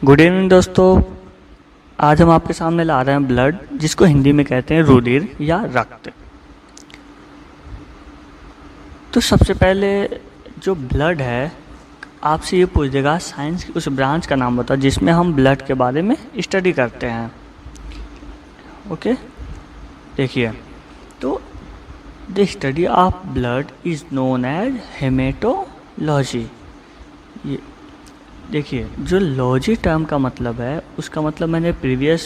Good evening दोस्तों। आज हम आपके सामने ला रहे हैं ब्लड, जिसको हिंदी में कहते हैं रुधिर या रक्त। तो सबसे पहले जो ब्लड है, आपसे ये पूछ देगा साइंस की उस ब्रांच का नाम बताओ जिसमें हम ब्लड के बारे में स्टडी करते हैं। ओके, देखिए, तो the study of blood is known as haematology. ये देखिए, जो लॉजी टर्म का मतलब है, उसका मतलब मैंने प्रीवियस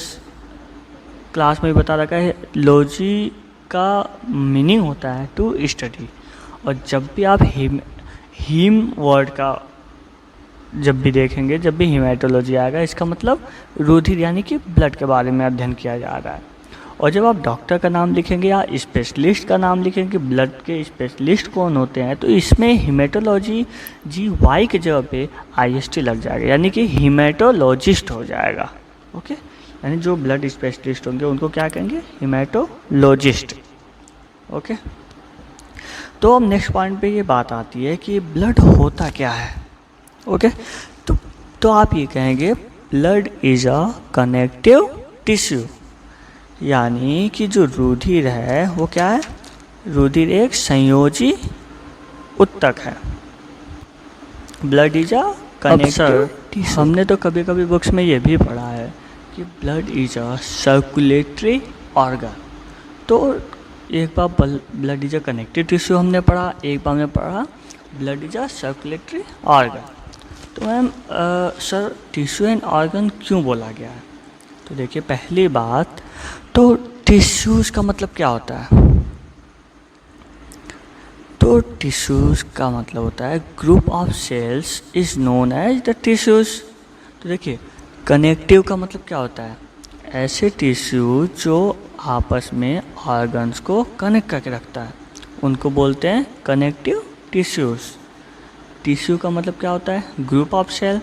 क्लास में भी बता रखा है। लॉजी का मीनिंग होता है टू स्टडी, और जब भी आप हीम वर्ड का जब भी देखेंगे, जब भी हीमेटोलॉजी आएगा, इसका मतलब रुधिर यानी कि ब्लड के बारे में अध्ययन किया जा रहा है। और जब आप डॉक्टर का नाम लिखेंगे या स्पेशलिस्ट का नाम लिखेंगे, ब्लड के स्पेशलिस्ट कौन होते हैं, तो इसमें हीमेटोलॉजी GY की जगह पे IST लग जाएगा, यानी कि हीमेटोलॉजिस्ट हो जाएगा। ओके, यानी जो ब्लड स्पेशलिस्ट होंगे उनको क्या कहेंगे? हीमेटोलॉजिस्ट। ओके, तो अब नेक्स्ट पॉइंट पे ये बात आती है कि ब्लड होता क्या है। ओके, तो आप ये कहेंगे blood is a connective tissue, यानी कि जो रुधिर है वो क्या है? रुधिर एक संयोजी उत्तक है। Blood is a connective tissue. हमने तो कभी कभी बुक्स में ये भी पढ़ा है कि blood is a circulatory organ. तो एक बार blood is a connective tissue हमने पढ़ा, एक बार हमने पढ़ा blood is a circulatory organ. तो ma'am sir, tissue and organ क्यों बोला गया है? तो देखिए, पहली बात तो टिश्यूज़ का मतलब क्या होता है? तो टिश्यूज़ का मतलब होता है group of cells is known as the tissues. तो देखिए, कनेक्टिव का मतलब क्या होता है? ऐसे टिश्यू जो आपस में ऑर्गन्स को कनेक्ट करके रखता है, उनको बोलते हैं कनेक्टिव टिश्यूज़। टिश्यू का मतलब क्या होता है? Group of cell.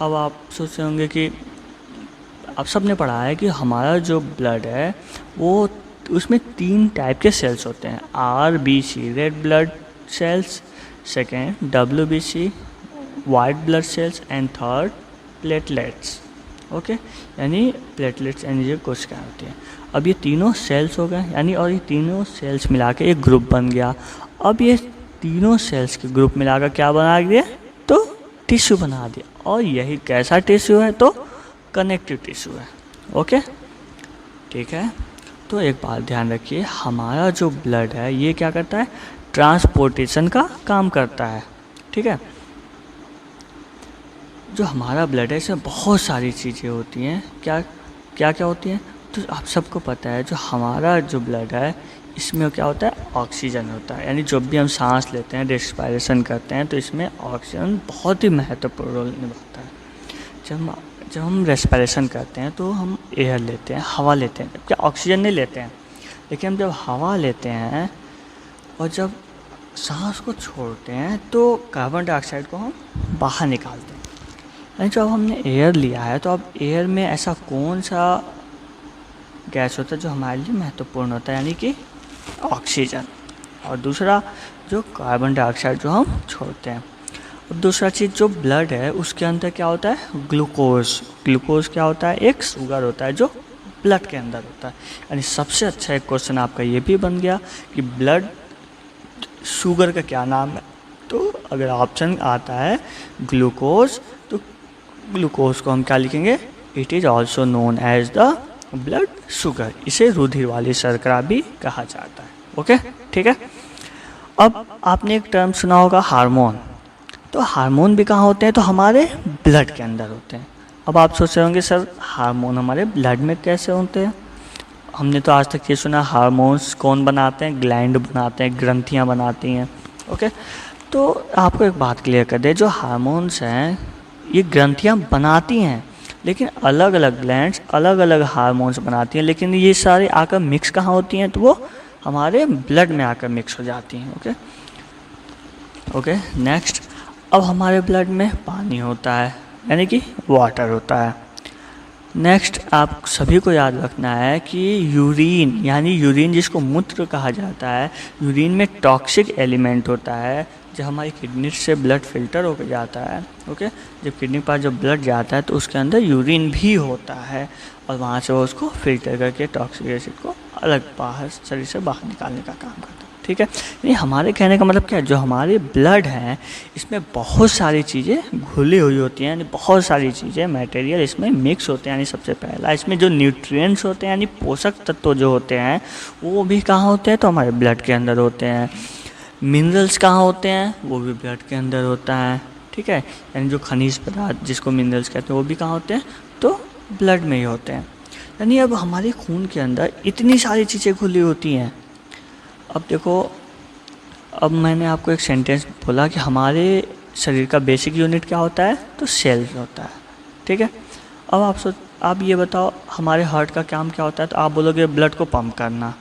अब आप सोच रहे होंगे कि आप सब ने पढ़ा है कि हमारा जो ब्लड है वो उसमें 3 टाइप के सेल्स होते हैं। RBC red blood cells, second WBC white blood cells, and third platelets. Okay, यानी प्लेटलेट्स यानी ये कोशिकाएं होती हैं। अब ये तीनों सेल्स हो गए, यानी और ये तीनों सेल्स मिला के एक ग्रुप बन गया। अब ये तीनों सेल्स के ग्रुप मिलाकर क्या बना दिया? तो टिश्यू बना दिया। और यही कैसा टिश्यू है? तो कनेक्टिव टिश्यू है। ओके, ठीक है। तो एक बात ध्यान रखिए, हमारा जो ब्लड है ये क्या करता है? ट्रांसपोर्टेशन का काम करता है। ठीक है, जो हमारा ब्लड है इसमें बहुत सारी चीज़ें होती हैं। क्या क्या क्या होती हैं? तो आप सबको पता है, जो हमारा जो ब्लड है इसमें क्या होता है? ऑक्सीजन होता है। यानी जब भी हम सांस लेते हैं, रेस्पिरेशन करते हैं, तो इसमें ऑक्सीजन बहुत ही महत्वपूर्ण रोल निभाता है। जब हम रेस्पिरेशन करते हैं तो हम एयर लेते हैं, हवा लेते हैं, क्या ऑक्सीजन नहीं लेते हैं। लेकिन हम जब हवा लेते हैं और जब सांस को छोड़ते हैं तो कार्बन डाइऑक्साइड को हम बाहर निकालते हैं। यानी जब हमने एयर लिया है, तो अब एयर में ऐसा कौन सा गैस होता है जो हमारे लिए महत्वपूर्ण होता है? यानी कि ऑक्सीजन। और दूसरा जो कार्बन डाइऑक्साइड जो हम छोड़ते हैं। और दूसरा चीज़, जो ब्लड है उसके अंदर क्या होता है? ग्लूकोज। ग्लूकोज क्या होता है? एक शुगर होता है जो ब्लड के अंदर होता है। यानी सबसे अच्छा एक क्वेश्चन आपका ये भी बन गया कि ब्लड शुगर का क्या नाम है? तो अगर ऑप्शन आता है ग्लूकोज, तो ग्लूकोज को हम क्या लिखेंगे? It is also known as the blood sugar. इसे रुधिर वाली शर्करा भी कहा जाता है। ओके, ठीक है। अब आपने एक टर्म सुना होगा, हार्मोन। तो हार्मोन भी कहाँ होते हैं? तो हमारे ब्लड के अंदर होते हैं। अब आप सोच रहे होंगे सर, हार्मोन हमारे ब्लड में कैसे होते हैं? हमने तो आज तक ये सुना हार्मोन्स कौन बनाते हैं? ग्लैंड बनाते हैं, ग्रंथियाँ बनाती हैं। ओके, तो आपको एक बात क्लियर कर दे, जो हार्मोन्स हैं ये ग्रंथियाँ बनाती हैं, लेकिन अलग अलग ग्लैंड्स अलग अलग हार्मोन्स बनाती हैं। लेकिन ये सारे आकर मिक्स कहाँ होती हैं? तो वो हमारे ब्लड में आकर मिक्स हो जाती हैं। ओके ओके, नेक्स्ट, अब हमारे ब्लड में पानी होता है, यानी कि वाटर होता है। नेक्स्ट आप सभी को याद रखना है कि यूरिन, यानी यूरिन जिसको मूत्र कहा जाता है, यूरिन में टॉक्सिक एलिमेंट होता है। जब हमारी किडनी से ब्लड फिल्टर होकर जाता है, ओके, जब किडनी पर जब ब्लड जाता है तो उसके अंदर यूरिन भी होता है और वहाँ से वो उसको फिल्टर करके टॉक्सिक एसिड को अलग बाहर शरीर से बाहर निकालने का काम करता है। ठीक है, यानी हमारे कहने का मतलब क्या है, जो हमारे ब्लड हैं इसमें बहुत सारी चीज़ें घुली हुई होती हैं, यानी बहुत सारी चीज़ें मटेरियल इसमें मिक्स होते हैं। यानी सबसे पहला इसमें जो न्यूट्रिएंट्स होते हैं, यानी पोषक तत्व जो होते हैं वो भी कहाँ होते हैं, तो हमारे ब्लड के अंदर होते हैं। मिनरल्स कहाँ होते हैं, वो भी ब्लड के अंदर होता है। ठीक है, यानी जो खनिज पदार्थ जिसको मिनरल्स कहते हैं वो भी कहाँ होते हैं, तो ब्लड में ही होते हैं। यानी अब हमारे खून के अंदर इतनी सारी चीज़ें घुली होती हैं। अब देखो, अब मैंने आपको एक सेंटेंस बोला कि हमारे शरीर का बेसिक यूनिट क्या होता है, तो सेल्स होता है। ठीक है, अब आप ये बताओ हमारे हार्ट का काम क्या होता है, तो आप बोलोगे ब्लड को पंप करना।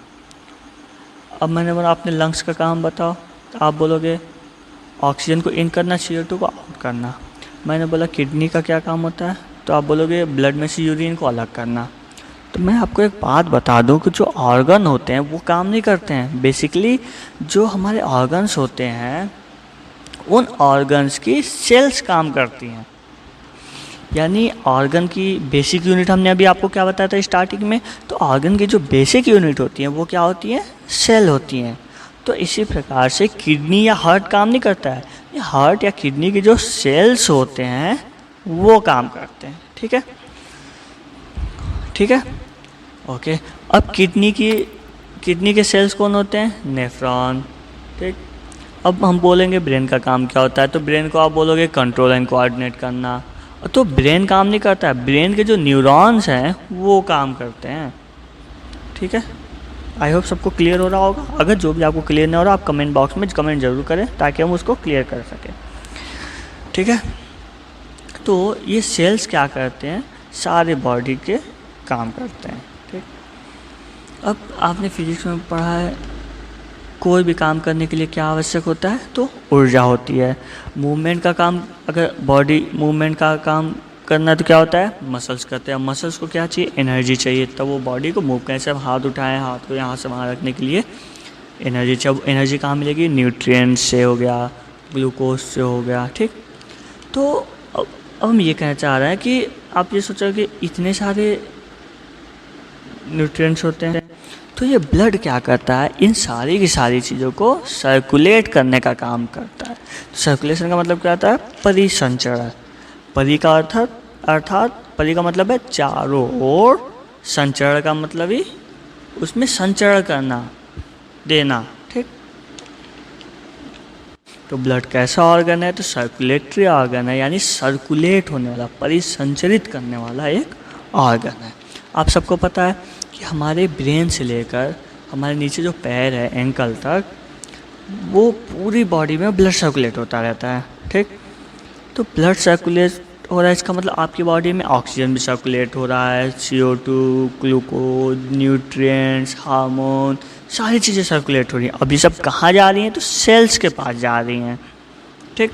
अब मैंने बोला अपने लंग्स का काम बताओ, तो आप बोलोगे ऑक्सीजन को इन करना, CO2 को आउट करना। मैंने बोला किडनी का क्या काम होता है, तो आप बोलोगे ब्लड में से यूरिन को अलग करना। तो मैं आपको एक बात बता दूं कि जो ऑर्गन होते हैं वो काम नहीं करते हैं। बेसिकली जो हमारे ऑर्गन्स होते हैं उन ऑर्गन्स की सेल्स काम करती हैं। यानी ऑर्गन की बेसिक यूनिट हमने अभी आपको क्या बताया था स्टार्टिंग में, तो ऑर्गन की जो बेसिक यूनिट होती हैं वो क्या होती हैं, सेल होती हैं। तो इसी प्रकार से किडनी या हार्ट काम नहीं करता है, ये हार्ट या किडनी के जो सेल्स होते हैं वो काम करते हैं। ठीक है, ठीक है, ओके। अब किडनी के सेल्स कौन होते हैं, नेफ्रॉन। ठीक, अब हम बोलेंगे ब्रेन का काम क्या होता है, तो ब्रेन को आप बोलोगे कंट्रोल एंड कोऑर्डिनेट करना। तो ब्रेन काम नहीं करता है, ब्रेन के जो न्यूरॉन्स हैं वो काम करते हैं। ठीक है, आई होप सबको क्लियर हो रहा होगा। अगर जो भी आपको क्लियर नहीं हो रहा आप कमेंट बॉक्स में कमेंट ज़रूर करें ताकि हम उसको क्लियर कर सकें। ठीक है, तो ये सेल्स क्या करते हैं, सारे बॉडी के काम करते हैं। ठीक, अब आपने फिजिक्स में पढ़ा है कोई भी काम करने के लिए क्या आवश्यक होता है, तो ऊर्जा होती है। मूवमेंट का काम, अगर बॉडी मूवमेंट का काम करना तो क्या होता है, मसल्स करते हैं। मसल्स को क्या चाहिए, एनर्जी चाहिए, तब वो बॉडी को मूव करें। जैसे हाथ उठाएं, हाथ को यहाँ से वहाँ रखने के लिए एनर्जी चाहिए। अब एनर्जी कहाँ मिलेगी, न्यूट्रिएंट्स से हो गया, ग्लूकोज से हो गया। ठीक, तो अब हम ये कहना चाह रहे हैं कि आप ये सोचो कि इतने सारे न्यूट्रिएंट्स होते हैं, तो ये ब्लड क्या करता है, इन सारी की सारी चीज़ों को सर्कुलेट करने का काम करता है। तो सर्कुलेशन का मतलब क्या होता है, परिसंचरण। परि का अर्थात परि का मतलब है चारों ओर, संचरण का मतलब ही उसमें संचरण करना, देना। ठीक, तो ब्लड कैसा ऑर्गन है, तो सर्कुलेटरी ऑर्गन है, यानी सर्कुलेट होने वाला, परिसंचरित करने वाला एक ऑर्गन है। आप सबको पता है कि हमारे ब्रेन से लेकर हमारे नीचे जो पैर है एंकल तक, वो पूरी बॉडी में ब्लड सर्कुलेट होता रहता है। ठीक, तो ब्लड सर्कुलेट हो रहा है, इसका मतलब आपकी बॉडी में ऑक्सीजन भी सर्कुलेट हो रहा है, CO2, ग्लूकोज, न्यूट्रिएंट्स, हार्मोन, सारी चीज़ें सर्कुलेट हो रही हैं। अब ये सब कहाँ जा रही हैं, तो सेल्स के पास जा रही हैं। ठीक,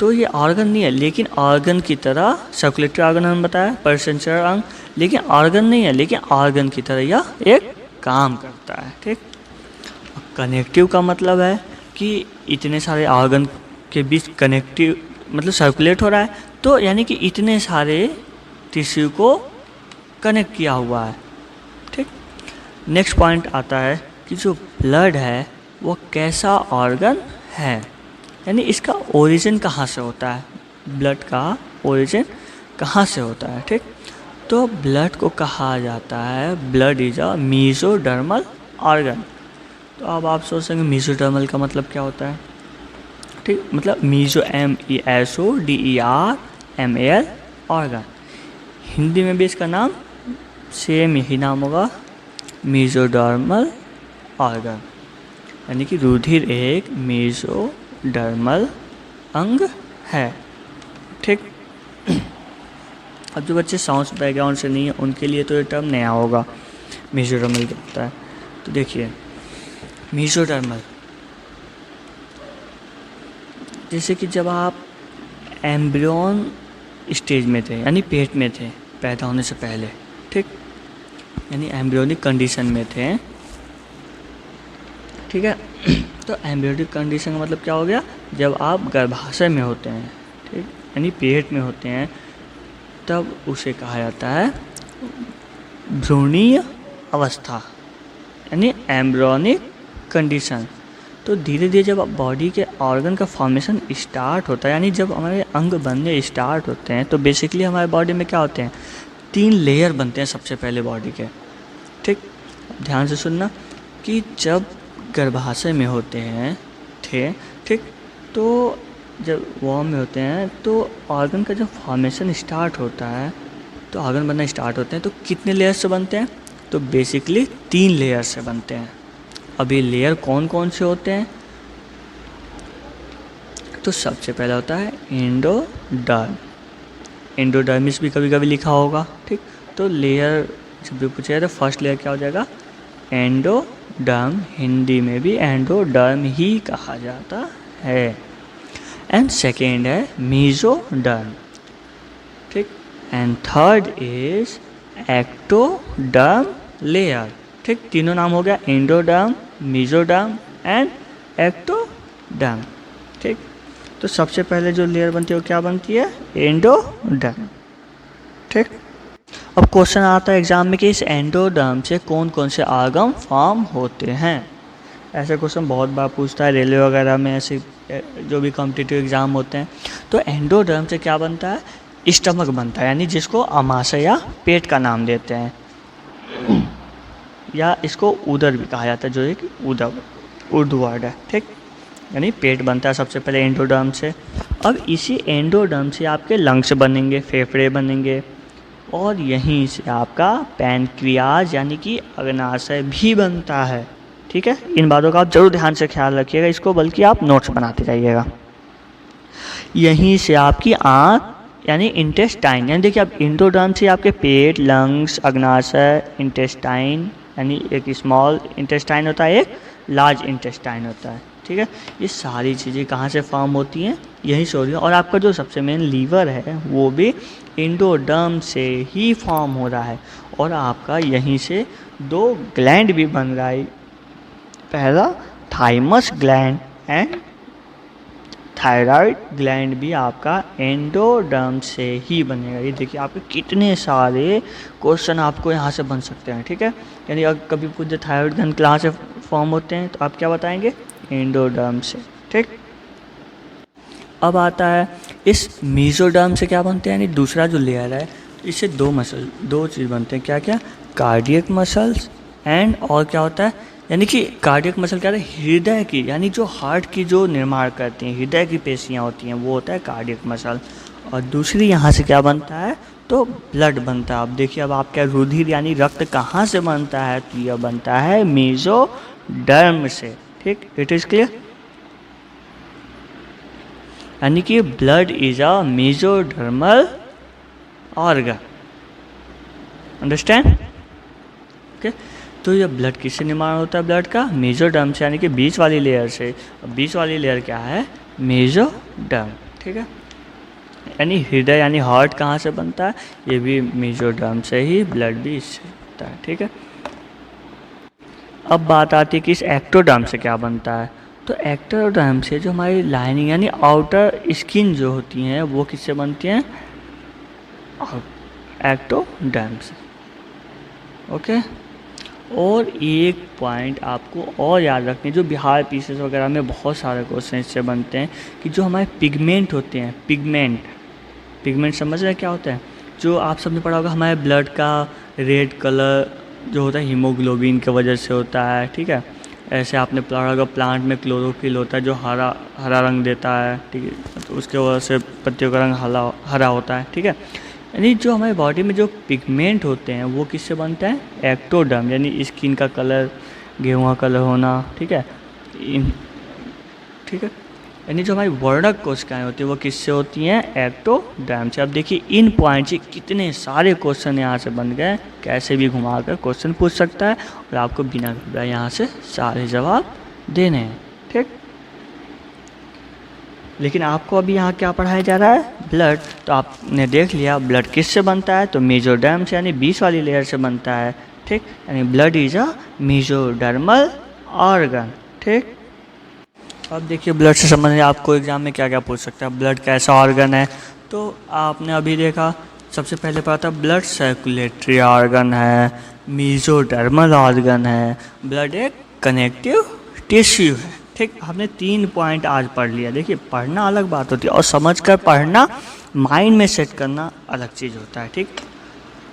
तो ये ऑर्गन नहीं है, लेकिन ऑर्गन की तरह, सर्कुलेटरी ऑर्गन हमने बताया, परिसंचरण अंग, लेकिन ऑर्गन नहीं है, लेकिन ऑर्गन की तरह यह एक काम करता है। ठीक, कनेक्टिव का मतलब है कि इतने सारे ऑर्गन के बीच कनेक्टिव मतलब सर्कुलेट हो रहा है, तो यानी कि इतने सारे टिश्यू को कनेक्ट किया हुआ है। ठीक, नेक्स्ट पॉइंट आता है कि जो ब्लड है वो कैसा ऑर्गन है, यानी इसका ओरिजिन कहाँ से होता है, ब्लड का ओरिजिन कहाँ से होता है। ठीक, तो ब्लड को कहा जाता है, blood is a mesodermal organ. तो अब आप सोच सकेंगे मीजोडर्मल का मतलब क्या होता है। ठीक, मतलब मीजो MESODERMAL ऑर्गन, हिंदी में भी इसका नाम सेम यही नाम होगा, मीजोडर्मल ऑर्गन, यानी कि रुधिर एक मीजोडर्मल अंग है। ठीक, अब जो बच्चे साउंड बैकग्राउंड से नहीं है उनके लिए तो ये टर्म नया होगा, मीजोडर्मल क्या होता है। तो देखिए मीजोडर्मल, जैसे कि जब आप एम्ब्रियन स्टेज में थे, यानी पेट में थे पैदा होने से पहले, ठीक, यानी एम्ब्रियोनिक कंडीशन में थे, ठीक है। तो एम्ब्रियोनिक कंडीशन का मतलब क्या हो गया, जब आप गर्भाशय में होते हैं, ठीक, यानी पेट में होते हैं, तब उसे कहा जाता है भ्रूणीय अवस्था, यानी एम्ब्रियोनिक कंडीशन। तो धीरे धीरे जब बॉडी के ऑर्गन का फॉर्मेशन स्टार्ट होता है, यानी जब हमारे अंग बनने स्टार्ट होते हैं, तो बेसिकली हमारे बॉडी में क्या होते हैं, 3 लेयर बनते हैं सबसे पहले बॉडी के, ठीक। ध्यान से सुनना कि जब गर्भाशय में होते हैं थे, ठीक, तो जब वॉर्म में होते हैं तो ऑर्गन का जब फॉर्मेशन स्टार्ट होता है, तो ऑर्गन बनना स्टार्ट होते हैं, तो कितने लेयर से बनते हैं, तो बेसिकली 3 लेयर से बनते हैं। अब ये लेयर कौन कौन से होते हैं, तो सबसे पहला होता है एंडोडर्म, एंडोडर्मिस भी कभी कभी लिखा होगा, ठीक। तो लेयर जब भी पूछा जाए तो फर्स्ट लेयर क्या हो जाएगा, एंडोडर्म, हिंदी में भी एंडोडर्म ही कहा जाता है। एंड सेकेंड है मेसोडर्म, ठीक। And third is ectoderm layer, ठीक। तीनों नाम हो गया, एंडोडर्म, मेसोडर्म एंड एक्टोडर्म, ठीक। तो सबसे पहले जो लेयर बनती है वो क्या बनती है, एंडोडर्म, ठीक। अब क्वेश्चन आता है एग्जाम में कि इस एंडोडर्म से कौन कौन से ऑर्गन फॉर्म होते हैं। ऐसे क्वेश्चन बहुत बार पूछता है रेलवे वगैरह में, ऐसे जो भी कॉम्पिटिटिव एग्ज़ाम होते हैं। तो एंडोडर्म से क्या बनता है, स्टमक बनता है, यानी जिसको अमाशय या पेट का नाम देते हैं, या इसको उदर भी कहा जाता है, जो एक उर्दू वर्ड है, ठीक। यानी पेट बनता है सबसे पहले एंडोडर्म से। अब इसी एंडोडर्म से आपके लंग्स बनेंगे, फेफड़े बनेंगे, और यहीं से आपका पैनक्रियाज यानी कि अग्नाशय भी बनता है, ठीक है। इन बातों का आप जरूर ध्यान से ख्याल रखिएगा इसको, बल्कि आप नोट्स बनाते जाइएगा। यहीं से आपकी आँत यानी इंटेस्टाइन, यानी देखिए आप एंडोडर्म से आपके पेट, लंग्स, अग्नाशय, इंटेस्टाइन, यानी एक स्मॉल इंटेस्टाइन होता है, एक लार्ज इंटेस्टाइन होता है, ठीक है। ये सारी चीज़ें कहाँ से फॉर्म होती हैं, यहीं से हो रही है। और आपका जो सबसे मेन लीवर है वो भी एंडोडर्म से ही फॉर्म हो रहा है, और आपका यहीं से 2 ग्लैंड भी बन रहा है, पहला thymus gland and thyroid gland भी आपका एंडोडर्म से ही बनेगा। ये देखिए आपके कितने सारे क्वेश्चन आपको यहाँ से बन सकते हैं, ठीक है। यानी अगर कभी पूछ दे थायराइड ग्लैंड कहाँ से फॉर्म होते हैं, तो आप क्या बताएंगे, एंडोडर्म से, ठीक। अब आता है इस मेसोडर्म से क्या बनते हैं, यानी दूसरा जो लेयर है, इससे 2 चीज़ बनते हैं, क्या क्या, कार्डियक मसल्स एंड, और क्या होता है, यानी कि कार्डियक मसल क्या है, हृदय की, यानी जो हार्ट की जो निर्माण करती हैं, हृदय की पेशियाँ होती हैं, वो होता है कार्डियक मसल। और दूसरी यहाँ से क्या बनता है, तो ब्लड बनता है। अब देखिए अब आपका रुधिर यानी रक्त कहाँ से बनता है, तो यह बनता है मेसोडर्म से, ठीक। इट इज़ क्लियर, यानी कि blood is a mesodermal organ, understand, okay. तो ये ब्लड किससे निर्माण होता है, ब्लड का मेसोडर्म से, यानी कि बीच वाली लेयर से। बीच वाली लेयर क्या है, मेसोडर्म, ठीक है। यानी हृदय यानी हार्ट कहाँ से बनता है, ये भी मेसोडर्म से ही, ब्लड भी इससे बनता है, ठीक है। अब बात आती है कि इस एक्टोडर्म से क्या बनता है, तो एक्टोडर्म से जो हमारी लाइनिंग यानी आउटर स्किन जो होती हैं वो किससे बनती हैं, एक्टोडर्म से, ओके। और एक पॉइंट आपको और याद रखनी है, जो बिहार पीसेस वगैरह में बहुत सारे क्वेश्चन इससे बनते हैं, कि जो हमारे पिगमेंट होते हैं, पिगमेंट समझ रहे हैं क्या होता है, जो आप सबने पढ़ा होगा, हमारे ब्लड का रेड कलर जो होता है हीमोग्लोबिन की वजह से होता है, ठीक है। ऐसे आपने पढ़ा होगा प्लांट में क्लोरोफिल होता है जो हरा रंग देता है, ठीक है, तो उसके वजह से पत्तियों का रंग हरा होता है, ठीक है। यानी जो हमारे बॉडी में जो पिगमेंट होते हैं वो किससे बनता है, एक्टोडर्म, यानी स्किन का कलर गेहुआ कलर होना, ठीक है, ठीक है। यानी जो हमारी वर्णक कोशिकाएं होती हैं वो किससे होती हैं, एक्टोडर्म से। अब देखिए इन पॉइंट से कितने सारे क्वेश्चन यहाँ से बन गए, कैसे भी घुमा कर क्वेश्चन पूछ सकता है, और आपको बिना घबराए यहाँ से सारे जवाब देने हैं, ठीक। लेकिन आपको अभी यहाँ क्या पढ़ाया जा रहा है, ब्लड। तो आपने देख लिया ब्लड किससे बनता है, तो मेसोडर्म से यानी 20 वाली लेयर से बनता है, ठीक। यानी blood is a mesodermal organ, ठीक। अब देखिए ब्लड से संबंधित आपको एग्जाम में क्या क्या पूछ सकता है, ब्लड कैसा ऑर्गन है। तो आपने अभी देखा सबसे पहले पता था ब्लड सर्कुलेटरी ऑर्गन है, मेसोडर्मल ऑर्गन है, ब्लड एक कनेक्टिव टिश्यू है, ठीक। आपने 3 पॉइंट आज पढ़ लिया। देखिए पढ़ना अलग बात होती है और समझ कर पढ़ना, माइंड में सेट करना अलग चीज़ होता है, ठीक।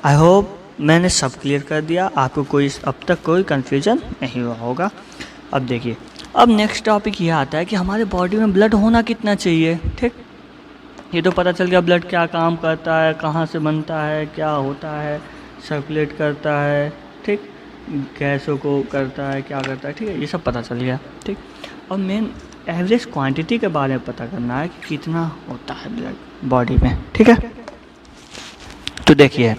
आई होप मैंने सब क्लियर कर दिया, आपको कोई अब तक कोई कन्फ्यूजन नहीं हुआ होगा। अब देखिए, अब नेक्स्ट टॉपिक ये आता है कि हमारे बॉडी में ब्लड होना कितना चाहिए, ठीक। ये तो पता चल गया ब्लड क्या काम करता है, कहाँ से बनता है, क्या होता है, सर्कुलेट करता है, ठीक, गैसों को करता है, क्या करता है, ठीक है, ये सब पता चल गया, ठीक। और मेन एवरेज क्वांटिटी के बारे में पता करना है कि कितना होता है ब्लड बॉडी में, ठीक है। तो देखिए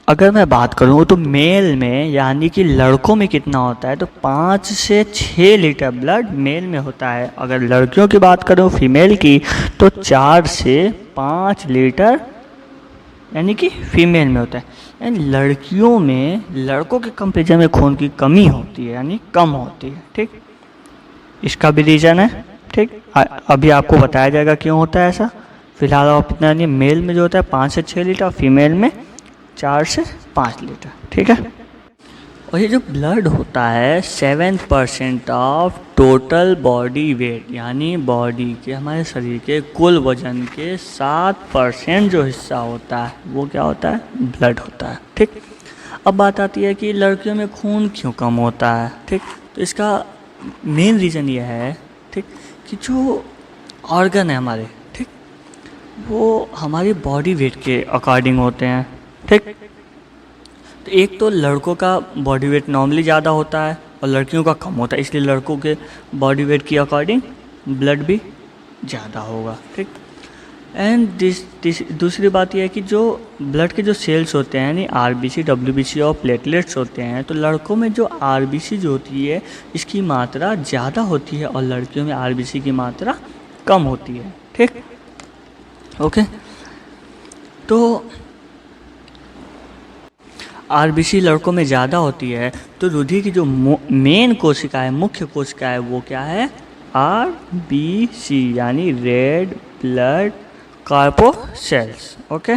अगर मैं बात करूँ तो मेल में यानी कि लड़कों में कितना होता है, तो 5 से 6 लीटर ब्लड मेल में होता है। अगर लड़कियों की बात करूँ फीमेल की, तो 4 से 5 लीटर यानी कि फीमेल में होता है। यानी लड़कियों में लड़कों के कंपेरिजन में खून की कमी होती है, यानी कम होती है, ठीक। इसका भी रीज़न है, ठीक। अभी आपको बताया जाएगा क्यों होता है ऐसा। फिलहाल आप इतना नहीं, मेल में जो होता है 5 से 6 लीटर, फीमेल में 4 से 5 लीटर, ठीक है। और ये जो ब्लड होता है 7% ऑफ टोटल बॉडी वेट, यानी बॉडी के, हमारे शरीर के कुल वजन के 7% जो हिस्सा होता है वो क्या होता है, ब्लड होता है, ठीक। अब बात आती है कि लड़कियों में खून क्यों कम होता है, ठीक। तो इसका मेन रीज़न ये है, ठीक, कि जो ऑर्गन है हमारे, ठीक, वो हमारी बॉडी वेट के अकॉर्डिंग होते हैं, ठीक। तो एक तो लड़कों का बॉडी वेट नॉर्मली ज़्यादा होता है और लड़कियों का कम होता है, इसलिए लड़कों के बॉडी वेट के अकॉर्डिंग ब्लड भी ज़्यादा होगा, ठीक। एंड दूसरी बात यह है कि जो ब्लड के जो सेल्स होते हैं यानी आरबीसी, डब्ल्यूबीसी और प्लेटलेट्स होते हैं, तो लड़कों में जो आरबीसी जो होती है इसकी मात्रा ज़्यादा होती है और लड़कियों में आरबीसी की मात्रा कम होती है, ठीक। ओके, तो आरबीसी लड़कों में ज़्यादा होती है, तो रुधिर की जो मेन कोशिका है, मुख्य कोशिका है, वो क्या है, आरबीसी यानी रेड ब्लड कॉर्पोसेल्स, ओके।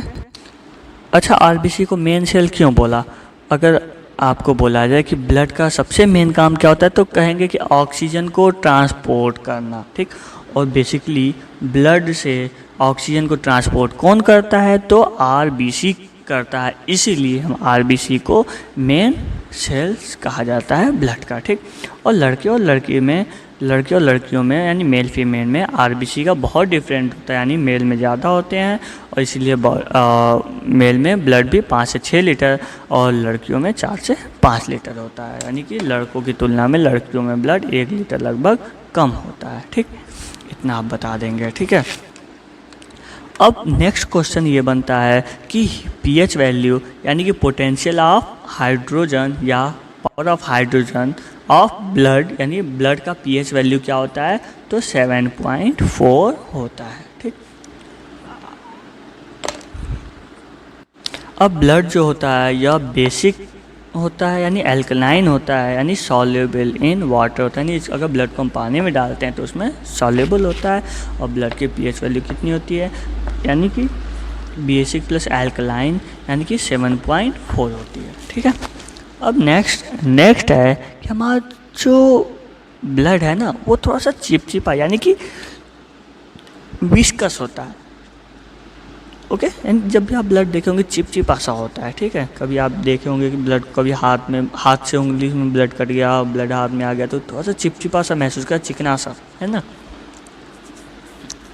अच्छा, आरबीसी को मेन सेल क्यों बोला। अगर आपको बोला जाए कि ब्लड का सबसे मेन काम क्या होता है, तो कहेंगे कि ऑक्सीजन को ट्रांसपोर्ट करना, ठीक। और बेसिकली ब्लड से ऑक्सीजन को ट्रांसपोर्ट कौन करता है, तो आरबीसी करता है, इसीलिए हम आरबीसी को मेन सेल्स कहा जाता है ब्लड का, ठीक। और लड़के और लड़कियों में यानी मेल फीमेल में आरबीसी का बहुत डिफरेंट होता है, यानी मेल में ज़्यादा होते हैं और इसीलिए मेल में ब्लड भी 5 से 6 लीटर और लड़कियों में 4 से 5 लीटर होता है, यानी कि लड़कों की तुलना में लड़कियों में ब्लड 1 लीटर लगभग कम होता है, ठीक। इतना आप बता देंगे, ठीक है। अब नेक्स्ट क्वेश्चन ये बनता है कि पीएच वैल्यू यानी कि पोटेंशियल ऑफ हाइड्रोजन या power of hydrogen of blood, यानी ब्लड का पीएच वैल्यू क्या होता है, तो 7.4 होता है, ठीक। अब ब्लड जो होता है यह बेसिक होता है यानी एल्कलाइन होता है, यानी सॉल्युबल इन वाटर होता है, यानी अगर ब्लड को हम पानी में डालते हैं तो उसमें सॉल्युबल होता है। और ब्लड की पीएच वैल्यू कितनी होती है, यानी कि बेसिक प्लस एल्कलाइन यानी कि 7.4 होती है, ठीक है। अब नेक्स्ट है कि हमारा जो ब्लड है ना वो थोड़ा सा चिपचिपा यानी कि विस्कस होता है, ओके। एंड जब भी आप ब्लड देखे होंगे चिपचिपा सा होता है, ठीक है। कभी आप देखे होंगे कि ब्लड कभी हाथ से उंगली में ब्लड कट गया, ब्लड हाथ में आ गया तो थोड़ा सा चिपचिपा सा महसूस कर, चिकना सा, है ना।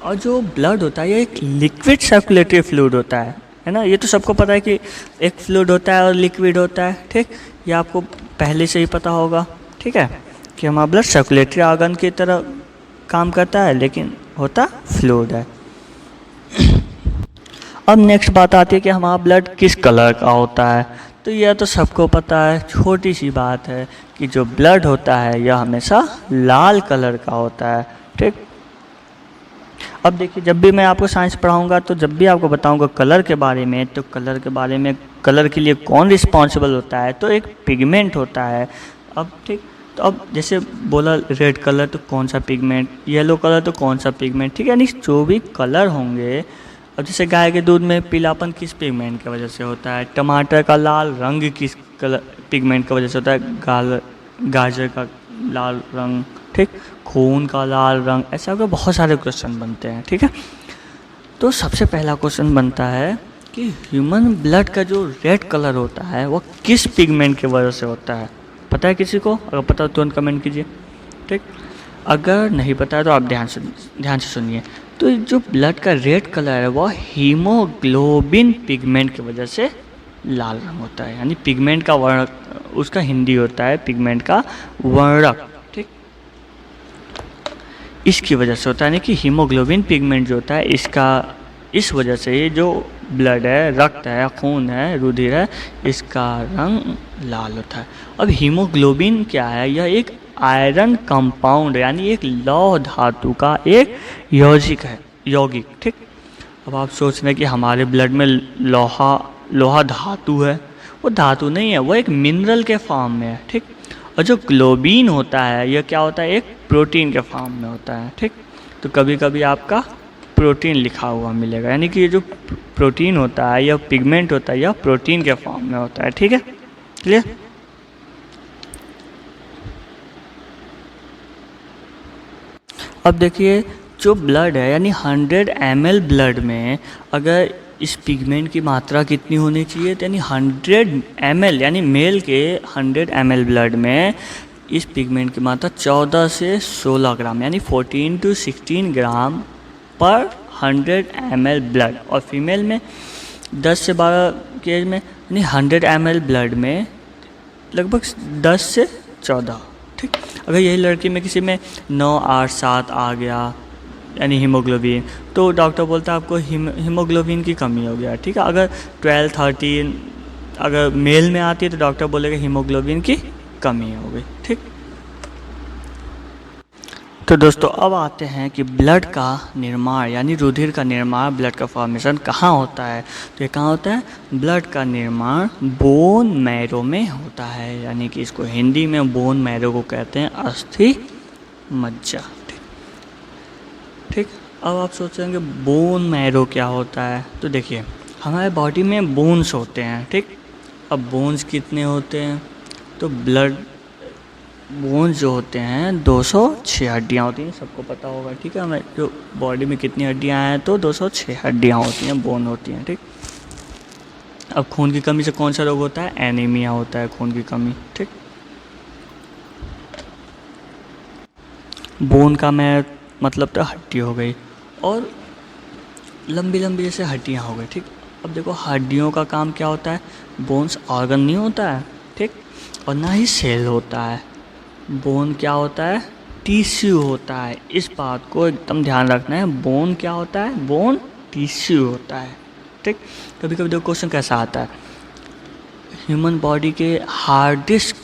और जो ब्लड होता है ये एक लिक्विड सर्कुलेटरी फ्लूइड होता है ना। ये तो सबको पता है कि एक फ्लूइड होता है और लिक्विड होता है, ठीक। ये आपको पहले से ही पता होगा, ठीक है, कि हमारा ब्लड सर्कुलेटरी ऑर्गन की तरह काम करता है लेकिन होता फ्लूइड है। अब नेक्स्ट बात आती है कि हमारा ब्लड किस कलर का होता है, तो यह तो सबको पता है, छोटी सी बात है कि जो ब्लड होता है यह हमेशा लाल कलर का होता है, ठीक। अब देखिए, जब भी मैं आपको साइंस पढ़ाऊंगा तो जब भी आपको बताऊंगा कलर के बारे में, तो कलर के बारे में, कलर के लिए कौन रिस्पॉन्सिबल होता है, तो एक पिगमेंट होता है। अब ठीक, तो अब जैसे बोला रेड कलर तो कौन सा पिगमेंट, येलो कलर तो कौन सा पिगमेंट, ठीक है। यानी जो भी कलर होंगे, अब जैसे गाय के दूध में पीलापन किस पिगमेंट की वजह से होता है, टमाटर का लाल रंग किस कलर पिगमेंट की वजह से होता है, गाजर का लाल रंग, ठीक, खून का लाल रंग, ऐसा होकर बहुत सारे क्वेश्चन बनते हैं, ठीक है। तो सबसे पहला क्वेश्चन बनता है कि ह्यूमन ब्लड का जो रेड कलर होता है वो किस पिगमेंट की वजह से होता है। पता है किसी को? अगर पता हो तुरंत कमेंट कीजिए, ठीक। अगर नहीं पता है तो आप ध्यान से सुनिए। तो जो ब्लड का रेड कलर है वह हीमोग्लोबिन पिगमेंट की वजह से लाल रंग होता है। यानी पिगमेंट का वर्ण, उसका हिंदी होता है पिगमेंट का वर्णक, ठीक। इसकी वजह से होता है, यानी कि हीमोग्लोबिन पिगमेंट जो होता है इसका, इस वजह से ये जो ब्लड है, रक्त है, खून है, रुधिर है, इसका रंग लाल होता है। अब हीमोग्लोबिन क्या है? यह एक आयरन कंपाउंड, यानी एक लौह धातु का एक यौगिक, ठीक। अब आप सोच रहे हैं कि हमारे ब्लड में लोहा धातु है, वो धातु नहीं है, वो एक मिनरल के फॉर्म में है, ठीक। और जो ग्लोबिन होता है यह क्या होता है? एक प्रोटीन के फॉर्म में होता है, ठीक। तो कभी कभी आपका प्रोटीन लिखा हुआ मिलेगा, यानी कि ये जो प्रोटीन होता है, यह पिगमेंट होता है, यह प्रोटीन के फॉर्म में होता है, ठीक है, क्लियर। अब देखिए, जो ब्लड है, यानी 100 ml ब्लड में अगर इस पिगमेंट की मात्रा कितनी होनी चाहिए, तो यानी 100 ml, यानी मेल के 100 ml ब्लड में इस पिगमेंट की मात्रा 14 से 16 ग्राम, यानी 14 to 16 ग्राम पर 100 ml ब्लड। और फीमेल में 10 से 12 की एज में, यानी 100 ml ब्लड में लगभग 10 से 14, ठीक। अगर यही लड़की में किसी में 9, 8, 7 आ गया, यानी हीमोग्लोबिन, तो डॉक्टर बोलता है आपको हीमोग्लोबिन की कमी हो गया, ठीक है। अगर 12, 13 अगर मेल में आती है तो डॉक्टर बोलेगा हीमोग्लोबिन की कमी हो गई, ठीक। तो दोस्तों, अब आते हैं कि ब्लड का निर्माण, यानी रुधिर का निर्माण, ब्लड का फॉर्मेशन कहाँ होता है। तो ये कहाँ होता है? ब्लड का निर्माण बोन मैरो में होता है, यानी कि इसको हिंदी में बोन मैरो को कहते हैं, अस्थि मज्जा, ठीक। अब आप सोचेंगे बोन मैरो क्या होता है। तो देखिए, हमारे बॉडी में बोन्स होते हैं, ठीक। अब बोन्स कितने होते हैं? तो ब्लड बोन्स जो होते हैं 206 हड्डियाँ होती हैं, सबको पता होगा, ठीक है। हमें जो बॉडी में कितनी हड्डियाँ हैं, तो 206 हड्डियाँ होती हैं, बोन होती हैं, ठीक। अब खून की कमी से कौन सा रोग होता है? एनीमिया होता है, खून की कमी, ठीक। बोन का मैं मतलब तो हड्डी हो गई, और लंबी लंबी जैसे हड्डियाँ हो गई, ठीक। अब देखो, हड्डियों का काम क्या होता है? बोन्स ऑर्गन नहीं होता है, ठीक, और ना ही सेल होता है। बोन क्या होता है? टिश्यू होता है। इस बात को एकदम ध्यान रखना है, बोन क्या होता है? बोन टिश्यू होता है, ठीक। कभी कभी देखो क्वेश्चन कैसा आता है, ह्यूमन बॉडी के हार्डेस्ट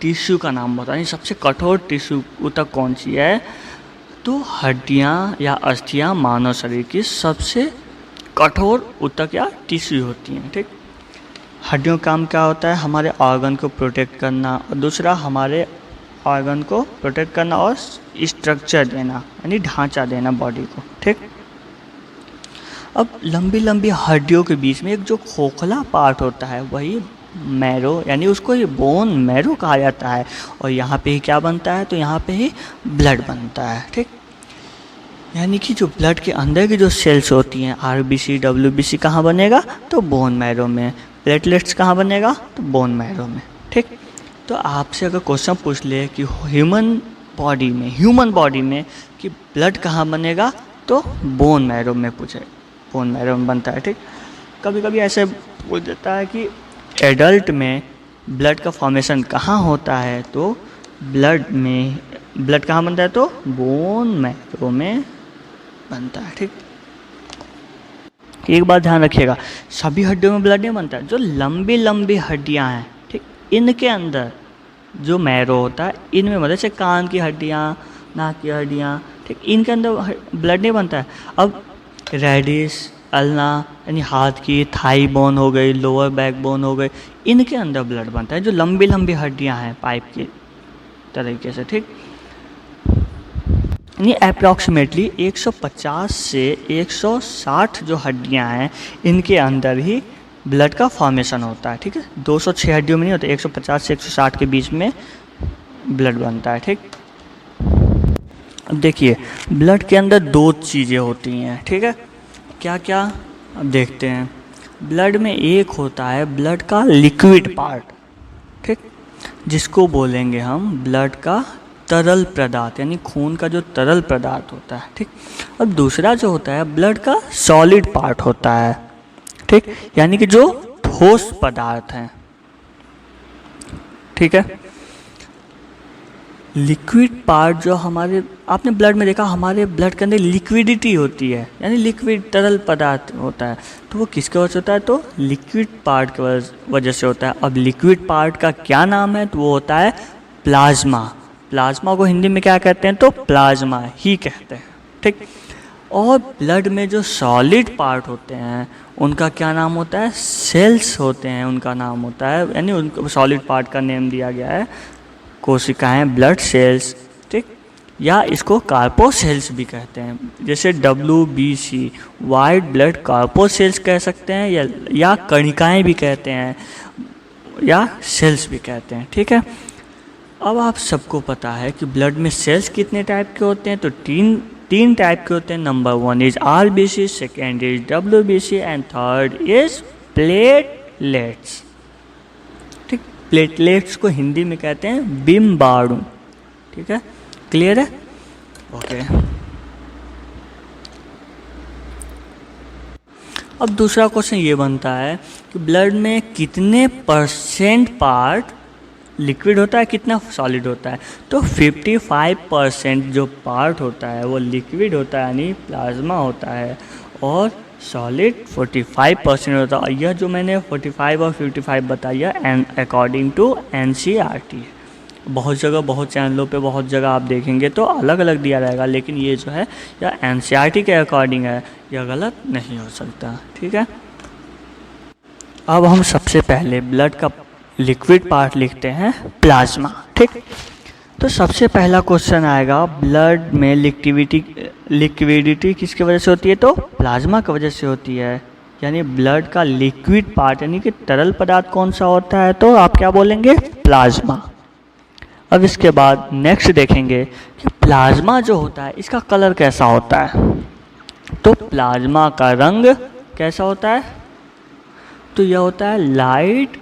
टिश्यू का नाम बताइए, सबसे कठोर टिश्यू ऊतक कौन सी है? तो हड्डियाँ या अस्थियाँ मानव शरीर की सबसे कठोर ऊतक या टिश्यू होती हैं, ठीक। हड्डियों का काम क्या होता है? हमारे ऑर्गन को प्रोटेक्ट करना, और दूसरा हमारे ऑर्गन को प्रोटेक्ट करना और स्ट्रक्चर देना, यानी ढांचा देना बॉडी को, ठीक। अब लंबी लंबी हड्डियों के बीच में एक जो खोखला पार्ट होता है वही मैरो, यानी उसको ये बोन मैरो कहा जाता है। और यहाँ पे ही क्या बनता है? तो यहाँ पे ही ब्लड बनता है, ठीक। यानी कि जो ब्लड के अंदर की जो सेल्स होती हैं, RBC, WBC कहाँ बनेगा? तो बोन मैरो में। प्लेटलेट्स कहाँ बनेगा? तो बोन मैरो में, ठीक। तो आपसे अगर क्वेश्चन पूछ ले कि ह्यूमन बॉडी में कि ब्लड कहाँ बनेगा, तो बोन मैरो में पूछे, बोन मैरो में बनता है, ठीक। कभी कभी ऐसे बोल देता है कि एडल्ट में ब्लड का फॉर्मेशन कहाँ होता है, तो ब्लड कहाँ बनता है? तो बोन मैरो में बनता है, ठीक। एक बात ध्यान रखिएगा, सभी हड्डियों में ब्लड नहीं बनता है, जो लंबी लंबी हड्डियां हैं, ठीक, इनके अंदर जो मैरो होता है, इनमें मतलब से कान की हड्डियां, नाक की हड्डियां, ठीक, इनके अंदर ब्लड नहीं बनता है। अब रेडिस, अल्ना यानी हाथ की थाई बोन हो गई, लोअर बैक बोन हो गई, इनके अंदर ब्लड बनता है, जो लंबी लंबी हड्डियां हैं पाइप की तरीके से। ठीक, यानी अप्रॉक्सीमेटली 150 से 160 जो हड्डियां हैं इनके अंदर ही ब्लड का फॉर्मेशन होता है। ठीक है, 206 हड्डियों में नहीं होता, 150 से 160 के बीच में ब्लड बनता है। ठीक, अब देखिए ब्लड के अंदर दो चीज़ें होती हैं। ठीक है, क्या क्या, अब देखते हैं। ब्लड में एक होता है ब्लड का लिक्विड पार्ट, ठीक, जिसको बोलेंगे हम ब्लड का तरल पदार्थ, यानी खून का जो तरल पदार्थ होता है। ठीक, अब दूसरा जो होता है ब्लड का सॉलिड पार्ट होता है। ठीक, यानी कि जो ठोस पदार्थ हैं। ठीक है, लिक्विड पार्ट जो हमारे, आपने ब्लड में देखा हमारे ब्लड के अंदर लिक्विडिटी होती है, यानी लिक्विड तरल पदार्थ होता है, तो वो किसके वजह से होता है, तो लिक्विड पार्ट की वजह से होता है। अब लिक्विड पार्ट का क्या नाम है, तो वो होता है प्लाज्मा। प्लाज्मा को हिंदी में क्या कहते हैं, तो प्लाज्मा ही कहते हैं। ठीक, और ब्लड में जो सॉलिड पार्ट होते हैं उनका क्या नाम होता है, सेल्स होते हैं, उनका नाम होता है, यानी उनको सॉलिड पार्ट का नेम दिया गया है कोशिकाएं, ब्लड सेल्स। ठीक, या इसको कार्पोसेल्स भी कहते हैं, जैसे WBC वाइट ब्लड कार्पोसेल्स कह सकते हैं, या कणिकाएं भी कहते हैं, या सेल्स भी कहते हैं। ठीक है, अब आप सबको पता है कि ब्लड में सेल्स कितने टाइप के होते हैं, तो तीन टाइप के होते हैं। Number 1 is RBC, second is WBC and third is platelets. ठीक, प्लेटलेट्स को हिंदी में कहते हैं बिम्बाणु। ठीक है, क्लियर है? ओके। अब दूसरा क्वेश्चन ये बनता है कि ब्लड में कितने % पार्ट लिक्विड होता है, कितना सॉलिड होता है, तो 55% जो पार्ट होता है वो लिक्विड होता है, यानी प्लाज्मा होता है, और सॉलिड 45% होता है। यह जो मैंने 45 और 55 बताया अकॉर्डिंग टू NCERT। बहुत जगह, बहुत चैनलों पे, बहुत जगह आप देखेंगे तो अलग अलग दिया रहेगा, लेकिन ये जो है यह NCERT के अकॉर्डिंग है, यह गलत नहीं हो सकता। ठीक है, अब हम सबसे पहले ब्लड का लिक्विड पार्ट लिखते हैं प्लाज्मा। ठीक, तो सबसे पहला क्वेश्चन आएगा, ब्लड में लिक्विडिटी किसकी वजह से होती है, तो प्लाज्मा की वजह से होती है, यानी ब्लड का लिक्विड पार्ट यानी कि तरल पदार्थ कौन सा होता है, तो आप क्या बोलेंगे, प्लाज्मा। अब इसके बाद नेक्स्ट देखेंगे कि प्लाज्मा जो होता है इसका कलर कैसा होता है, तो प्लाज्मा का रंग कैसा होता है, तो यह होता है लाइट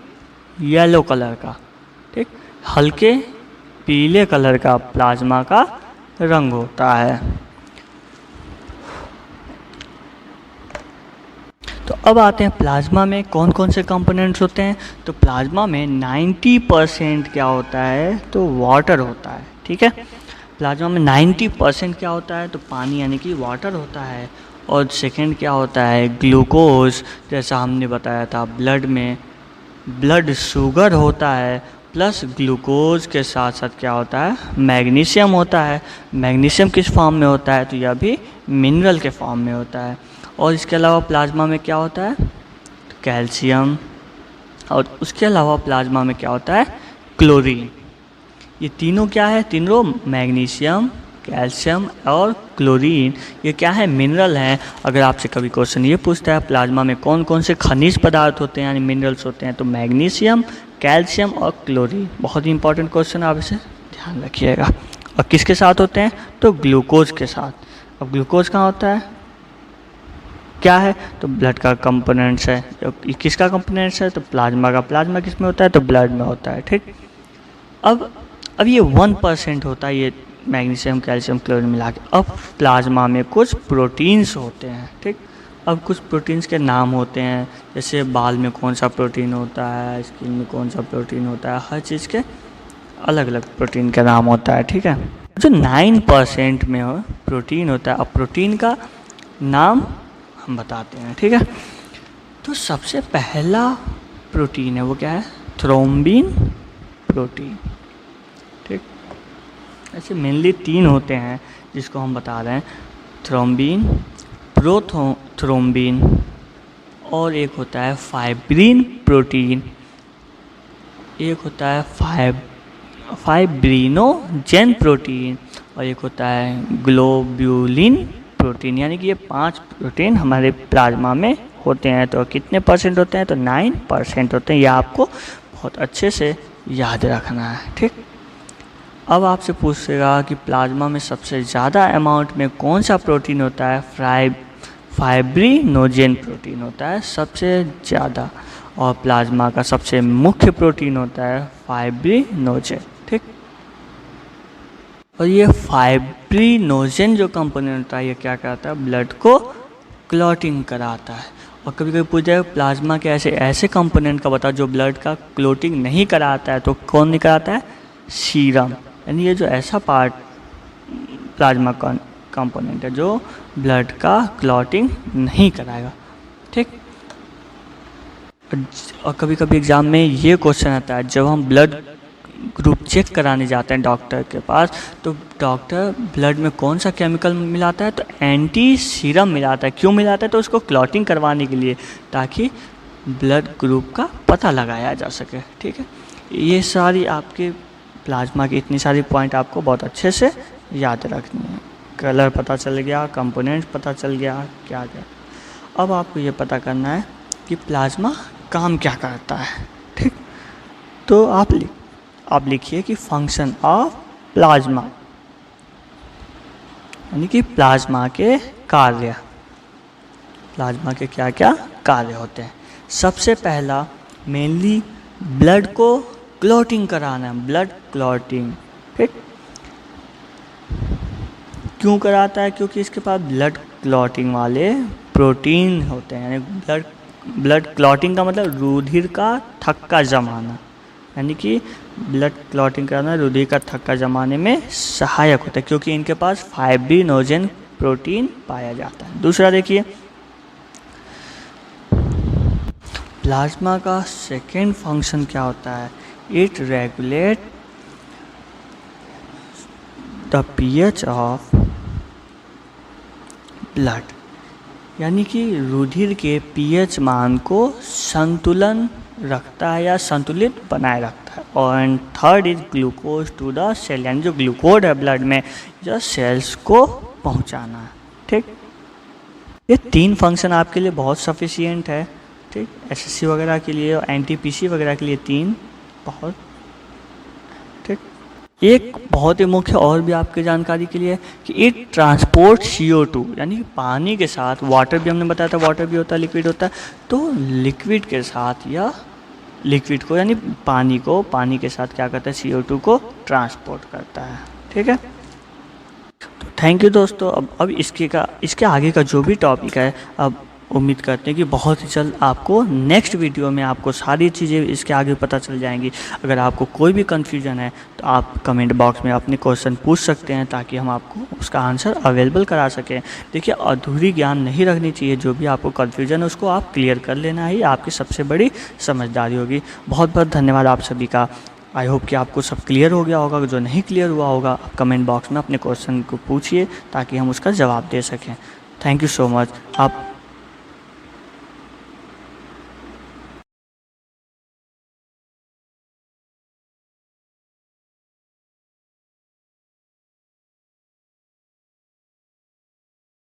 येलो कलर का। ठीक, हल्के पीले कलर का प्लाज्मा का रंग होता है। तो अब आते हैं प्लाज्मा में कौन कौन से कंपोनेंट्स होते हैं, तो प्लाज्मा में 90% क्या होता है, तो वाटर होता है। ठीक है, प्लाज्मा में 90% क्या होता है, तो पानी यानी कि वाटर होता है, और सेकंड क्या होता है, ग्लूकोज, जैसा हमने बताया था ब्लड में ब्लड शुगर होता है, प्लस ग्लूकोज के साथ साथ क्या होता है, मैग्नीशियम होता है। मैग्नीशियम किस फॉर्म में होता है, तो यह भी मिनरल के फॉर्म में होता है। और इसके अलावा प्लाज्मा में क्या होता है, तो कैल्शियम, और उसके अलावा प्लाज्मा में क्या होता है, क्लोरीन। ये तीनों क्या है, तीनों मैग्नीशियम, कैल्शियम और क्लोरीन, ये क्या है, मिनरल हैं। अगर आपसे कभी क्वेश्चन ये पूछता है प्लाज्मा में कौन कौन से खनिज पदार्थ होते हैं यानी मिनरल्स होते हैं, तो मैग्नीशियम, कैल्शियम और क्लोरीन। बहुत ही इंपॉर्टेंट क्वेश्चन, आप इसे ध्यान रखिएगा। और किसके साथ होते हैं, तो ग्लूकोज के साथ। अब ग्लूकोज कहाँ होता है, क्या है, तो ब्लड का कंपोनेंट्स है। किसका कंपोनेंट्स है, तो प्लाज्मा का। प्लाज्मा किस में होता है, तो ब्लड में होता है। ठीक, अब ये 1% होता है, ये मैग्नीशियम, कैल्शियम, क्लोरीन मिला के। अब प्लाज्मा में कुछ प्रोटीन्स होते हैं। ठीक, अब कुछ प्रोटीन्स के नाम होते हैं, जैसे बाल में कौन सा प्रोटीन होता है, स्किन में कौन सा प्रोटीन होता है, हर चीज़ के अलग अलग प्रोटीन का नाम होता है। ठीक है, जो 9% में हो प्रोटीन होता है, अब प्रोटीन का नाम हम बताते हैं। ठीक है, तो सबसे पहला प्रोटीन है वो क्या है, थ्रोम्बिन प्रोटीन। ठीक, ऐसे मेनली 3 होते हैं जिसको हम बता रहे हैं, थ्रोम्बिन, प्रोथ्रोम्बिन और एक होता है फाइब्रिन प्रोटीन, एक होता है फाइब्रिनोजेन प्रोटीन और एक होता है ग्लोब्यूलिन प्रोटीन। यानी कि ये 5 प्रोटीन हमारे प्लाज्मा में होते हैं। तो कितने परसेंट होते हैं? तो 9% होते हैं। ये आपको बहुत अच्छे से याद रखना है, ठीक। अब आपसे पूछेगा कि प्लाज्मा में सबसे ज़्यादा अमाउंट में कौन सा प्रोटीन होता है? फाइब्रिनोजेन प्रोटीन होता है सबसे ज़्यादा, और प्लाज्मा का सबसे मुख्य प्रोटीन होता है फाइब्रिनोजेन, ठीक। और ये फाइब्रिनोजेन जो कंपोनेंट होता है ये क्या करता है? ब्लड को क्लॉटिंग कराता है। और कभी कभी पूछ जाए प्लाज्मा के ऐसे कंपोनेंट का बताओ जो ब्लड का क्लॉटिंग नहीं कराता है, तो कौन नहीं कराता है? सीरम। यानी ये जो ऐसा पार्ट प्लाज्मा कंपोनेंट है जो ब्लड का क्लॉटिंग नहीं कराएगा, ठीक। और कभी कभी एग्ज़ाम में ये क्वेश्चन आता है, जब हम ब्लड ग्रुप चेक कराने जाते हैं डॉक्टर के पास, तो डॉक्टर ब्लड में कौन सा केमिकल मिलाता है? तो एंटी सीरम मिलाता है। क्यों मिलाता है? तो उसको क्लॉटिंग करवाने के लिए, ताकि ब्लड ग्रुप का पता लगाया जा सके, ठीक है। ये सारी आपके प्लाज्मा की इतनी सारी पॉइंट आपको बहुत अच्छे से याद रखनी है। कलर पता चल गया, कंपोनेंट्स पता चल गया, क्या क्या। अब आपको ये पता करना है कि प्लाज्मा काम क्या करता है, ठीक। तो आप लिखिए कि फंक्शन ऑफ प्लाज्मा, यानी कि प्लाज्मा के कार्य, प्लाज्मा के क्या क्या कार्य होते हैं। सबसे पहला मेनली ब्लड को क्लॉटिंग कराना है, ब्लड क्लॉटिंग, ठीक। क्यों कराता है? क्योंकि इसके पास ब्लड क्लॉटिंग वाले प्रोटीन होते हैं। यानी ब्लड क्लॉटिंग का मतलब रुधिर का थक्का जमाना, यानी कि ब्लड क्लॉटिंग कराना रुधिर का थक्का जमाने में सहायक होता है, क्योंकि इनके पास फाइब्रिनोजेन प्रोटीन पाया जाता है। दूसरा देखिए, प्लाज्मा का सेकेंड फंक्शन क्या होता है? It regulate the pH of blood, यानी कि रुधिर के पीएच मान को संतुलन रखता है या संतुलित बनाए रखता है। और third is glucose to the cell, यानी जो ग्लूकोज है ब्लड में, जो सेल्स को पहुंचाना है, ठीक। ये 3 फंक्शन आपके लिए बहुत सफिशिएंट है, ठीक। एसएससी वगैरह के लिए और एनटीपीसी वगैरह के लिए 3 बहुत, ठीक। एक बहुत ही मुख्य और भी आपकी जानकारी के लिए कि इट ट्रांसपोर्ट CO2, यानी पानी के साथ, वाटर भी हमने बताया था, वाटर भी होता है, लिक्विड होता है, तो लिक्विड के साथ या लिक्विड को यानी पानी को, पानी के साथ क्या करता है? CO2 को ट्रांसपोर्ट करता है, ठीक है। तो थैंक यू दोस्तों। अब इसके आगे का जो भी टॉपिक है, अब उम्मीद करते हैं कि बहुत ही जल्द आपको नेक्स्ट वीडियो में आपको सारी चीज़ें इसके आगे पता चल जाएंगी। अगर आपको कोई भी कन्फ्यूजन है तो आप कमेंट बॉक्स में अपने क्वेश्चन पूछ सकते हैं, ताकि हम आपको उसका आंसर अवेलेबल करा सकें। देखिए, अधूरी ज्ञान नहीं रखनी चाहिए। जो भी आपको कन्फ्यूजन है उसको आप क्लियर कर लेना ही आपकी सबसे बड़ी समझदारी होगी। बहुत बहुत धन्यवाद आप सभी का। आई होप कि आपको सब क्लियर हो गया होगा। जो नहीं क्लियर हुआ होगा आप कमेंट बॉक्स में अपने क्वेश्चन को पूछिए, ताकि हम उसका जवाब दे सकें। Thank you so much. आप